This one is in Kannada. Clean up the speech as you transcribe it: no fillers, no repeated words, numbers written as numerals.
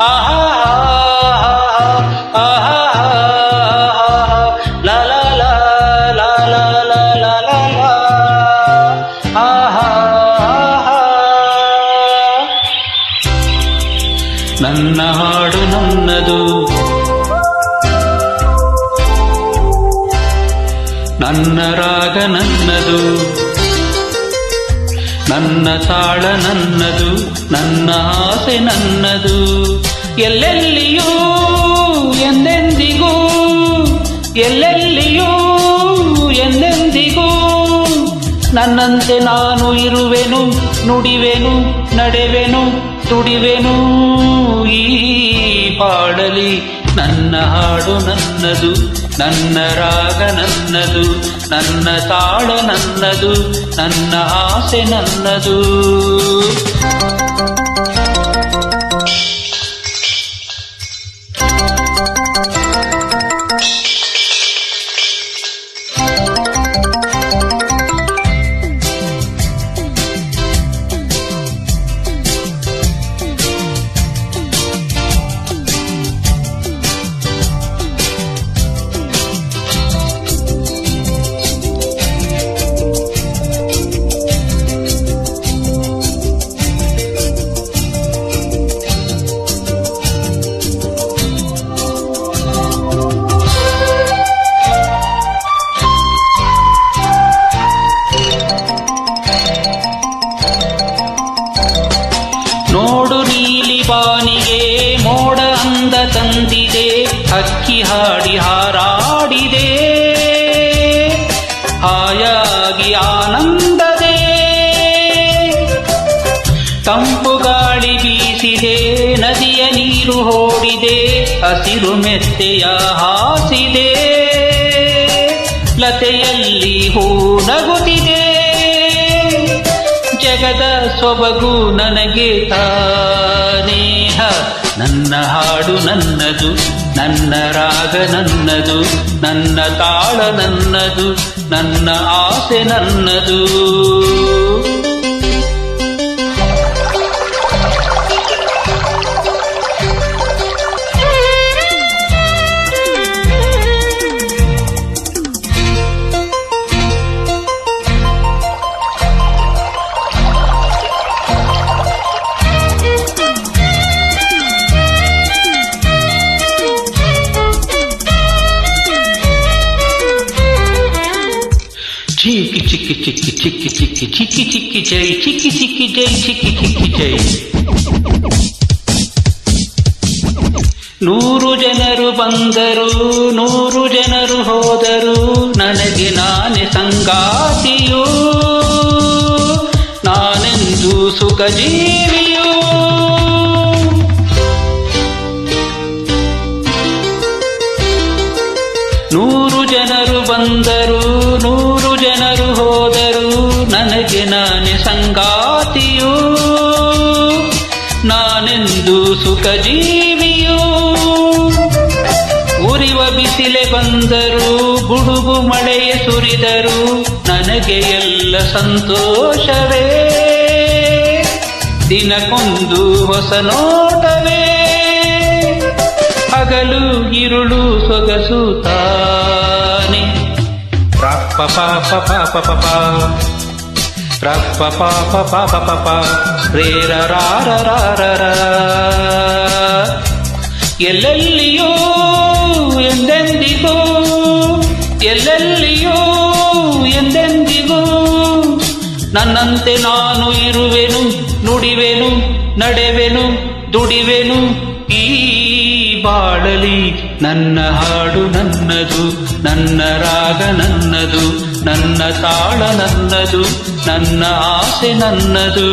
ಆಹಾ ಆಹಾ ಲಾ ಲಾ ಲಾ ಲಾ ಲಾ ಲಾ ಲಾ ಲಾ ಆಹಾ ನನ್ನ ಹಾಡು ನನ್ನದು, ನನ್ನ ರಾಗ ನನ್ನದು, ನನ್ನ ತಾಳ ನನ್ನದು, ನನ್ನ ಆಸೆ ನನ್ನದು. ಎಲ್ಲೆಲ್ಲಿಯೂ ಎಂದೆಂದಿಗೂ, ಎಲ್ಲೆಲ್ಲಿಯೂ ಎಂದೆಂದಿಗೂ ನನ್ನಂತೆ ನಾನು ಇರುವೆನು, ನುಡಿವೆನು, ನಡೆವೆನು, ತುಡಿವೆನು ಈ ಬಾಳಲಿ. ನನ್ನ ಹಾಡು ನನ್ನದು, ನನ್ನ ರಾಗ ನನ್ನದು, ನನ್ನ ತಾಳ ನನ್ನದು, ನನ್ನ ಆಸೆ ನನ್ನದು. ನೋಡು ನೀಲಿ ಬಾನಿಗೆ ಮೋಡ ಅಂದ ತಂದಿದೆ, ಹಕ್ಕಿ ಹಾಡಿ ಹಾರಾಡಿದೆ, ಹಾಯಾಗಿ ಆನಂದದೆ. ತಂಪು ಗಾಳಿ ಬೀಸಿದೆ, ನದಿಯ ನೀರು ಓಡಿದೆ, ಹಸಿರು ಮೆತ್ತೆಯ ಹಾಸಿದೆ, ಲತೆಯಲ್ಲಿ ಹೂ ನಗುತ್ತಿದೆ. ಜಗದ ಸೊಬಗು ನನಗೆ ತಾನೇಹ. ನನ್ನ ಹಾಡು ನನ್ನದು, ನನ್ನ ರಾಗ ನನ್ನದು, ನನ್ನ ತಾಳ ನನ್ನದು, ನನ್ನ ಆಸೆ ನನ್ನದು. ಚಿಕ್ಕಿ ಚಿಕ್ಕಿ ಚಿಕ್ಕಿ ಚಿಕ್ಕಿ ಚಿಕ್ಕಿ ಚಿಕ್ಕಿ ಚಿಕ್ಕಿ ಜೈ, ಚಿಕ್ಕಿ ಚಿಕ್ಕಿ ಜೈ, ಚಿಕ್ಕಿ ಚಿಕ್ಕಿ ಜೈ. 100 ಜನರು ಬಂದರು, 100 ಜನರು ಹೋದರು, ನನಗೆ ನಾನೇ ಸಂಗಾತಿಯು, ನಾನೆಂದು ಸುಖ ಜೀವಿಯು. ನೂರು ಜನರು ಬಂದರು, 100 ಜನರು ಹೋದರು, ನನಗೆ ನಾನೇ ಸಂಗಾತಿಯು, ನಾನೆಂದು ಸುಖ ಜೀವಿಯು. ಉರಿವ ಬಿಸಿಲೆ ಬಂದರು, ಗುಡುಗು ಮಳೆಯೇ ಸುರಿದರು, ನನಗೆ ಎಲ್ಲ ಸಂತೋಷವೇ, ದಿನಕ್ಕೊಂದು ಹೊಸ ನೋಟವೇ. ಹಗಲು ಇರುಳು ಸೊಗಸು ತಾನೆ. ರಪ್ಪ ಪಾಪ ಪಾಪ ಪಾಪ ರಪ್ಪ ಪಾಪ ಪಾಪ ಪಾಪ ರೇರ ರಾರ ರಾರ. ಎಲ್ಲೆಲ್ಲಿಯೋ ಎಂದೆಂದಿಗೂ, ಎಲ್ಲೆಲ್ಲಿಯೋ ಎಂದೆಂದಿಗೂ ನನ್ನಂತೆ ನಾನು ಇರುವೆನು, ನುಡಿವೆನು, ನಡೆವೆನು, ದುಡಿವೆನು ಈ ಬಾಳಲಿ. ನನ್ನ ಹಾಡು ನನ್ನದು, ನನ್ನ ರಾಗ ನನ್ನದು, ನನ್ನ ತಾಳ ನನ್ನದು, ನನ್ನ ಆಸೆ ನನ್ನದು.